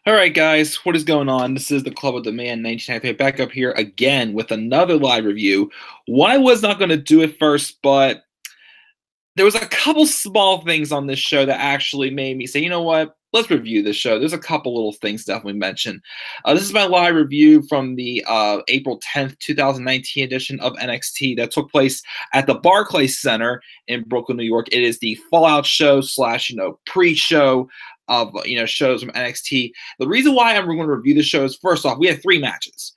All right, guys, what is going on? This is the Club of the Man 1993 back up here again with another live review. One I was not going to do it first, but there was a couple small things on this show that actually made me say, you know what? Let's review this show. There's a couple little things definitely mentioned. This is my live review from the April 10th, 2019 edition of NXT that took place at the Barclays Center in Brooklyn, New York. It is the Fallout show slash, pre-show of, shows from NXT. The reason why I'm going to review the show is, first off, we had 3 matches.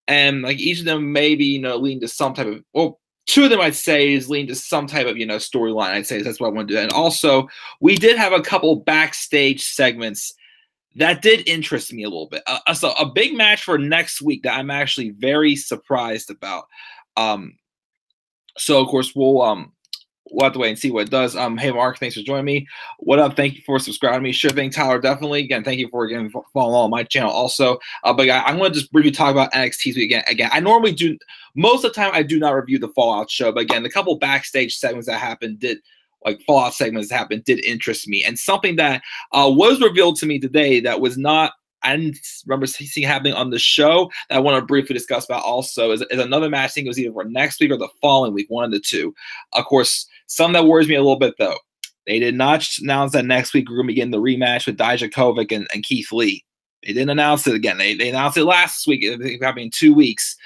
And like each of them maybe, leading to some type of, well, 2 of them I'd say is leading to some type of, storyline. I'd say that's what I want to do. And also, we did have a couple backstage segments that did interest me a little bit. So a big match for next week that I'm actually very surprised about. So of course we'll have to wait and see what it does. Hey Mark, thanks for joining me. What up? Thank you for subscribing to me. Sure thing, Tyler. Definitely. Again, thank you for following on my channel also. But I'm going to just briefly talk about NXT again. I normally do most of the time. I do not review the Fallout show, but again, the couple backstage segments that happened did interest me, and something that was revealed to me today that was not. I didn't remember seeing happening on the show that I want to briefly discuss about also is another match. I think it was either for next week or the following week, one of the two. Of course, something that worries me a little bit, though. They did not announce that next week we're going to be getting the rematch with Dijakovic and Keith Lee. They didn't announce it again. They announced it last week. It happened in 2 weeks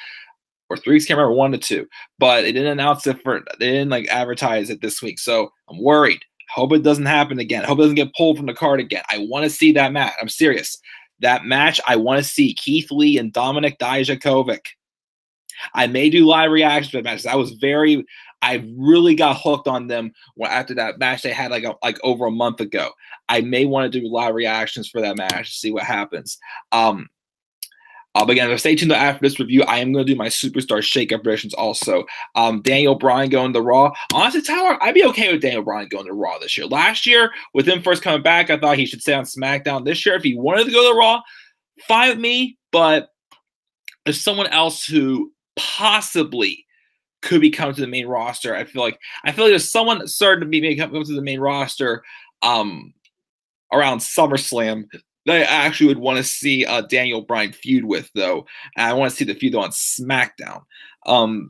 or 3 weeks. Can't remember, 1 to 2. But they didn't announce it they didn't advertise it this week. So I'm worried. Hope it doesn't happen again. Hope it doesn't get pulled from the card again. I want to see that match. I'm serious. That match, I want to see Keith Lee and Dominik Dijakovic. I may do live reactions to that match. I really got hooked on them after that match they had like over a month ago. I may want to do live reactions for that match to see what happens. But again, stay tuned after this review. I am going to do my Superstar Shakeup predictions also. Daniel Bryan going to Raw. Honestly, Tyler, I'd be okay with Daniel Bryan going to Raw this year. Last year, with him first coming back, I thought he should stay on SmackDown. This year, if he wanted to go to Raw, fine with me. But there's someone else who possibly could be coming to the main roster. I feel like there's someone starting to be coming to the main roster around SummerSlam that I actually would want to see Daniel Bryan feud with, though. And I want to see the feud on SmackDown.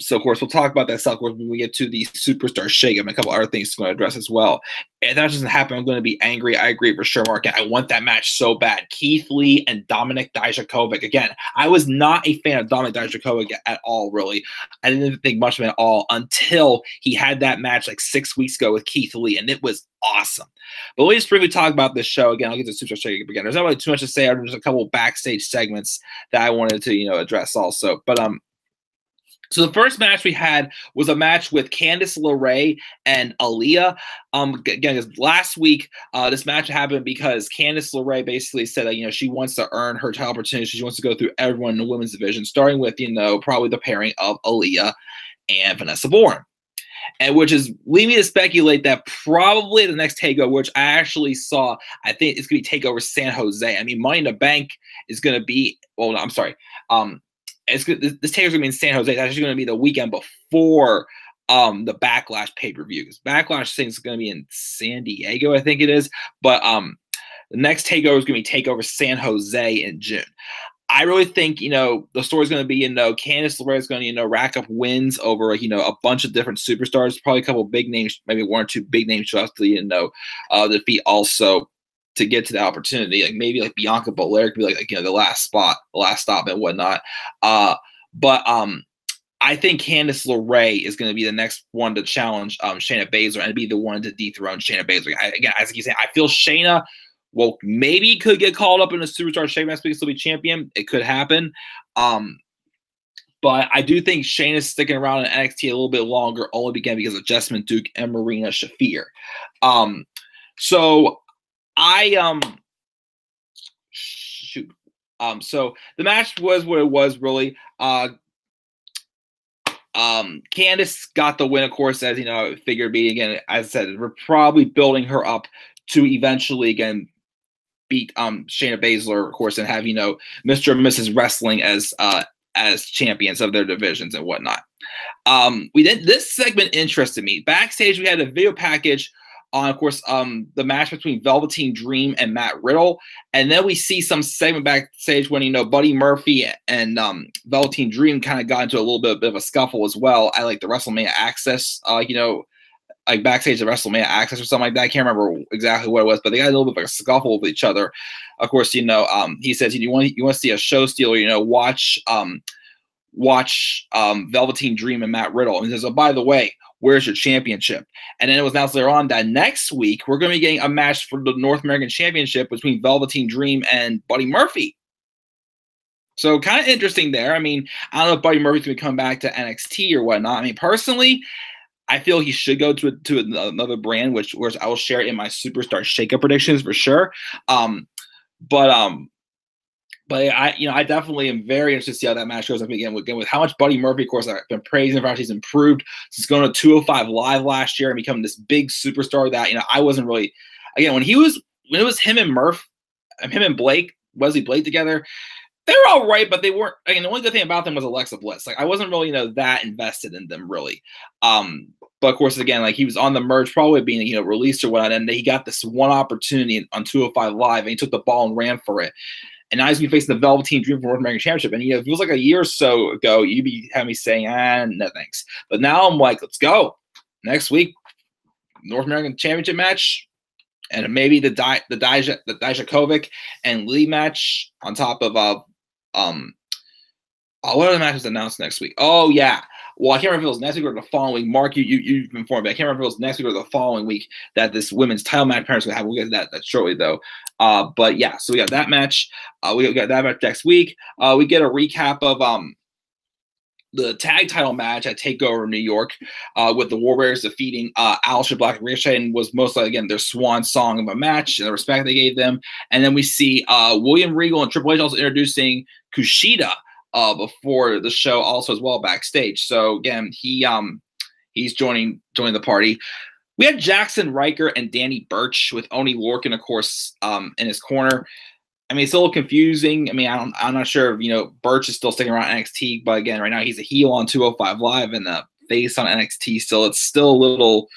So, of course, we'll talk about that stuff when we get to the Superstar Shakeup and a couple other things to address as well. If that doesn't happen, I'm going to be angry. I agree for sure, Mark. I want that match so bad. Keith Lee and Dominik Dijakovic. Again, I was not a fan of Dominik Dijakovic at all, really. I didn't think much of him at all until he had that match like 6 weeks ago with Keith Lee, and it was awesome. But let me just briefly talk about this show again. I'll get to Superstar Shakeup again. There's not really too much to say. There's a couple backstage segments that I wanted to, address also. But so the first match we had was a match with Candice LeRae and Aaliyah. Again, last week, this match happened because Candice LeRae basically said that, she wants to earn her title opportunity. She wants to go through everyone in the women's division, starting with, probably the pairing of Aaliyah and Vanessa Bourne. And which is leading me to speculate that probably the next takeover, which I actually saw, I think it's going to be Takeover San Jose. I mean, Money in the Bank is going to be, well, no, I'm sorry. This takeover is going to be in San Jose. It's actually going to be the weekend before the Backlash pay-per-view. Because Backlash thing is going to be in San Diego, I think it is. But the next takeover is going to be Takeover San Jose in June. I really think, the story is going to be, Candice LeRae is going to, rack up wins over, a bunch of different superstars, probably a couple of big names, maybe 1 or 2 big names to us to, defeat also to get to the opportunity. Like maybe like Bianca Belair could be the last stop and whatnot. But I think Candice LeRae is going to be the next one to challenge Shayna Baszler and be the one to dethrone Shayna Baszler. Again, as you say, I feel Shayna, well, maybe could get called up in a Superstar Shakeup next week and still be champion. It could happen. But I do think Shayna's sticking around in NXT a little bit longer, only because of Jessamyn Duke and Marina Shafir. So the match was what it was, really. Candice got the win, of course, as figured be. Again, as I said, we're probably building her up to eventually again beat Shayna Baszler, of course, and have Mr. and Mrs. Wrestling as champions of their divisions and whatnot. This segment interested me. Backstage, we had a video package on, of course, the match between Velveteen Dream and Matt Riddle. And then we see some segment backstage when, Buddy Murphy and Velveteen Dream kind of got into a little bit of a scuffle as well at like the WrestleMania Access, like backstage at WrestleMania Access or something like that. I can't remember exactly what it was, but they got a little bit of a scuffle with each other. Of course, he says, you want to see a show stealer, watch Velveteen Dream and Matt Riddle. And he says, oh, by the way, where's your championship? And then it was announced later on that next week we're going to be getting a match for the North American Championship between Velveteen Dream and Buddy Murphy. So kind of interesting there. I mean, I don't know if Buddy Murphy's going to come back to NXT or whatnot. I mean, personally, I feel he should go to another brand, which I will share in my Superstar Shakeup predictions for sure. But I definitely am very interested to see how that match goes up again with how much Buddy Murphy, of course, I've been praising for how he's improved since going to 205 Live last year and becoming this big superstar that, I wasn't really, again, when it was him and Wesley Blake together, they were all right, but they weren't, again, the only good thing about them was Alexa Bliss. Like, I wasn't really, that invested in them really. But of course, again, like he was on the merge, probably being, released or whatnot, and he got this one opportunity on 205 Live and he took the ball and ran for it. And now he's going to be facing the Velveteen Dream for North American Championship. And if it was like a year or so ago, you'd be having me saying, no thanks. But now I'm like, let's go. Next week, North American Championship match, and maybe the Dijakovic and Lee match on top of what are the matches announced next week? Oh yeah. Well, I can't remember if it was next week or the following week. Mark, you've informed me. I can't remember if it was next week or the following week that this women's title match parents going to have. We'll get to that shortly, though. But yeah, so we got that match. We got that match next week. We get a recap of the tag title match at TakeOver New York with the War Bears defeating Aleister Black and Ricochet, and was mostly, again, their swan song of a match and the respect they gave them. And then we see William Regal and Triple H also introducing Kushida before the show also as well backstage. So again, he's joining the party. We had Jackson Riker and Danny Burch with Oney Lorcan, of course, in his corner. I mean, it's a little confusing. I mean, I'm not sure if, Burch is still sticking around NXT, but again, right now he's a heel on 205 Live and a face on NXT still. It's still a little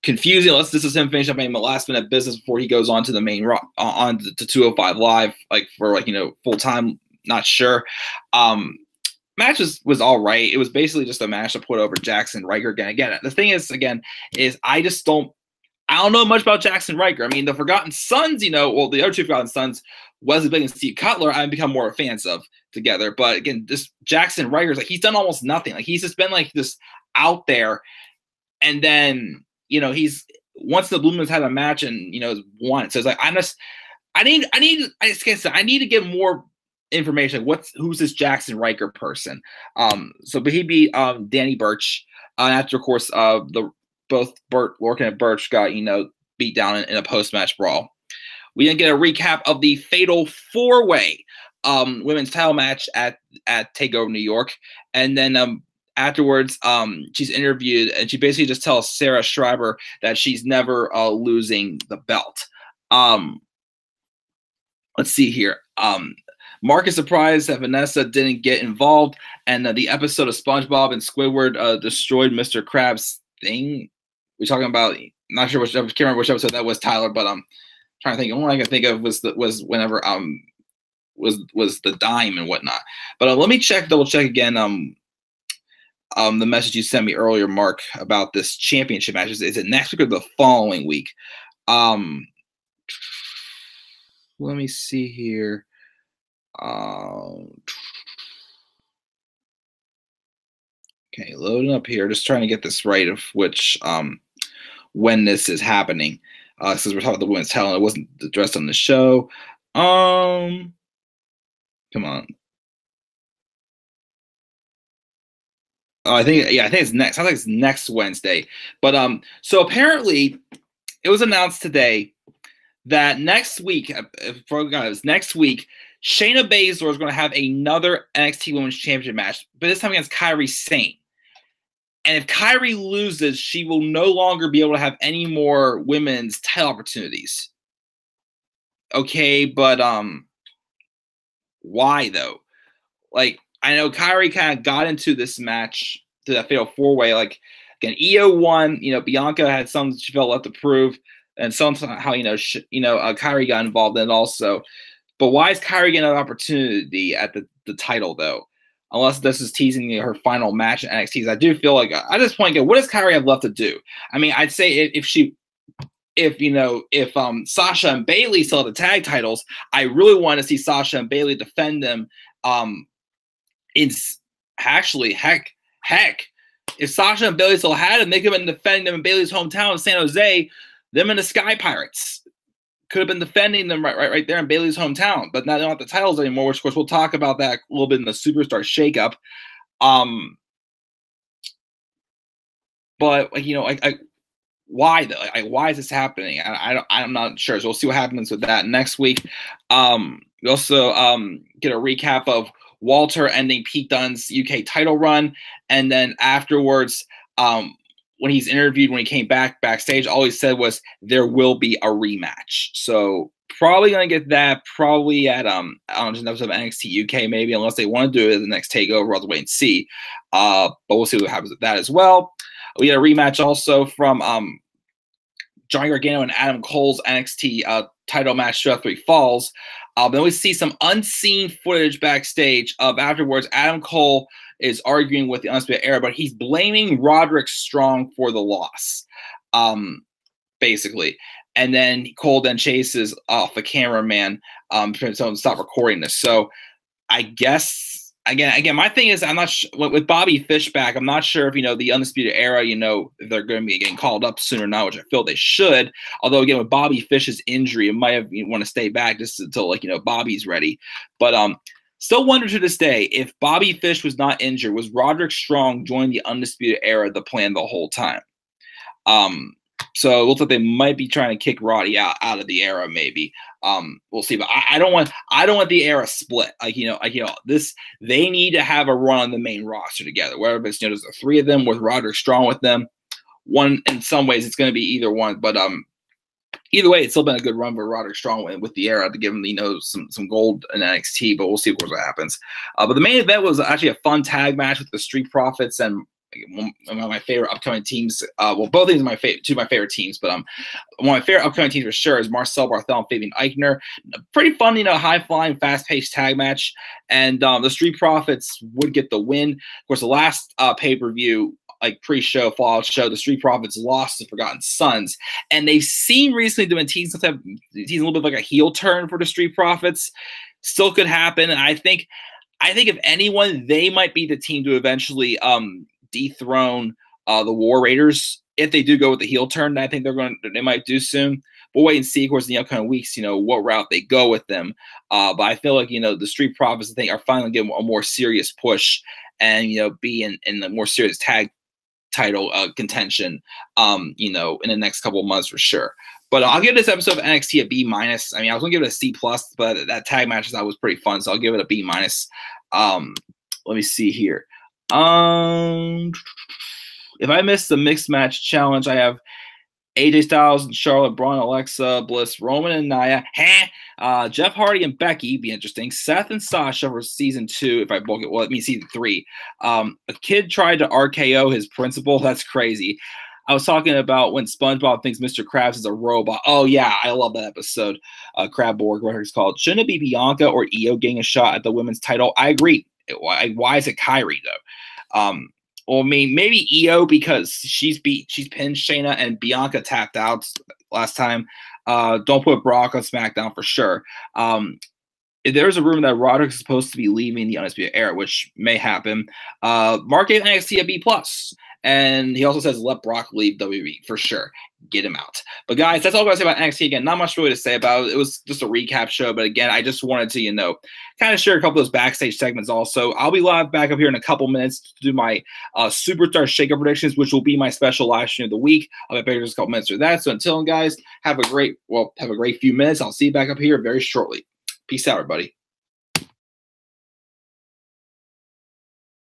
confusing. This is him finishing up a last minute business before he goes on to the main on to 205 Live, like for full time. Not sure. Match was all right. It was basically just a match to put over Jackson Riker again. Again, the thing is I don't know much about Jackson Riker. I mean, the Forgotten Sons, the other two Forgotten Sons, Wesley Blake and Steve Cutler, I've become more fans of together. But again, this Jackson Riker is he's done almost nothing. Like, he's just been this out there, and then he's once the Blue Moons had a match and won. So it's like I need to get more information. Who's this Jackson Riker person? But he beat Danny Burch after, of course, both Lorcan and Burch got beat down in a post-match brawl. We then get a recap of the Fatal 4-Way women's title match at TakeOver New York, and then afterwards, she's interviewed and she basically just tells Sarah Schreiber that she's never losing the belt. Let's see here. Mark is surprised that Vanessa didn't get involved, and the episode of SpongeBob and Squidward destroyed Mr. Krabs' thing. We're talking about, not sure can't remember which episode that was, Tyler, but I'm trying to think. The only I can think of was whenever was the dime and whatnot. But let me double check again. The message you sent me earlier, Mark, about this championship match. Is it next week or the following week? Let me see here. Okay, loading up here. Just trying to get this right of which when this is happening. Since we're talking about the women's talent, it wasn't addressed on the show. Come on. I think it's next. Sounds like it's next Wednesday. But so apparently, it was announced today that next week, next week, Shayna Baszler is going to have another NXT Women's Championship match, but this time against Kairi Sane. And if Kairi loses, she will no longer be able to have any more women's title opportunities. Okay, but why though? Like, I know Kairi kind of got into this match, to that Fatal 4-Way, like Again, Io won. Bianca had something she felt left to prove, and somehow Kairi got involved in it also. But why is Kairi getting an opportunity at the title though? Unless this is teasing her final match in NXT. I do feel like at this point, what does Kairi have left to do? I mean, I'd say if Sasha and Bayley still have the tag titles, I really want to see Sasha and Bayley defend them. Heck, if Sasha and Bayley still had them, they could have been defending them in Bayley's hometown of San Jose. Them and the Sky Pirates could have been defending them right there in Bayley's hometown, but now they don't have the titles anymore, which of course we'll talk about that a little bit in the Superstar shakeup. But why though? Why is this happening? I'm not sure. So we'll see what happens with that next week. We also get a recap of Walter ending Pete Dunne's UK title run, and then afterwards, when he's interviewed, when he came backstage, all he said was there will be a rematch. So probably gonna get that probably at I don't know, just an episode of NXT UK maybe, unless they want to do it as the next takeover. I'll have to wait and see. But we'll see what happens with that as well. We had a rematch also from Johnny Gargano and Adam Cole's NXT title match, 3 Falls. Then we see some unseen footage backstage of afterwards. Adam Cole is arguing with the Undisputed Era, but he's blaming Roderick Strong for the loss, basically. And then Cole then chases off the cameraman to tell him to stop recording this. So I guess again, my thing is I'm not with Bobby Fish back. I'm not sure if the Undisputed Era, if they're going to be getting called up soon or not, which I feel they should. Although again, with Bobby Fish's injury, it might have want to stay back just until Bobby's ready. But still wonder to this day if Bobby Fish was not injured, was Roderick Strong joining the Undisputed Era the plan the whole time? So it looks like they might be trying to kick Roddy out of the Era, maybe. We'll see. But I don't want the Era split. This they need to have a run on the main roster together. Whether it's there's the 3 of them with Roderick Strong with them. One in some ways it's going to be either one, but either way, it's still been a good run for Roderick Strong with the Era to give him some gold in NXT. But we'll see what happens. But the main event was actually a fun tag match with the Street Profits and one of my favorite upcoming teams. Well, both these are two of my favorite teams, but one of my favorite upcoming teams for sure is Marcel Barthel and Fabian Eichner. Pretty fun, high-flying, fast-paced tag match, and the Street Profits would get the win. Of course, the last pay-per-view, pre-show, Fallout show, the Street Profits lost to Forgotten Sons, and they seem recently to have been teasing a little bit like a heel turn for the Street Profits. Still could happen, and I think if anyone, they might be the team to eventually dethrone the War Raiders if they do go with the heel turn. I think they might do soon. We'll wait and see, of course, in the upcoming weeks, what route they go with them. But I feel like the Street Profits, I think, are finally getting a more serious push and be in the more serious tag title contention. In the next couple of months for sure. But I'll give this episode of NXT a B-. I mean, I was gonna give it a C+, but that tag match I thought was pretty fun, so I'll give it a B-. Let me see here. If I missed the mixed match challenge, I have AJ Styles and Charlotte, Braun, Alexa Bliss, Roman and Nia, Jeff Hardy and Becky, be interesting. Seth and Sasha for season 2. If I book it, well, season 3. A kid tried to RKO his principal. That's crazy. I was talking about when SpongeBob thinks Mr. Krabs is a robot. Oh yeah, I love that episode. Crabborg, whatever it's called. Shouldn't it be Bianca or Io getting a shot at the women's title? I agree. Why is it Kairi though? Well, I mean, maybe Io because she's pinned Shayna and Bianca tapped out last time. Don't put Brock on SmackDown for sure. There's a rumor that Roderick is supposed to be leaving the Undisputed Era, which may happen. Mark gave NXT a B+. And he also says, let Brock leave WWE for sure. Get him out. But guys, that's all I'm going to say about NXT. Again, not much really to say about it. It was just a recap show. But again, I just wanted to, kind of share a couple of those backstage segments also. I'll be live back up here in a couple minutes to do my Superstar Shakeup predictions, which will be my special live stream of the week. I'll be back here just a couple minutes for that. So until then, guys, have a great few minutes. I'll see you back up here very shortly. Peace out, everybody.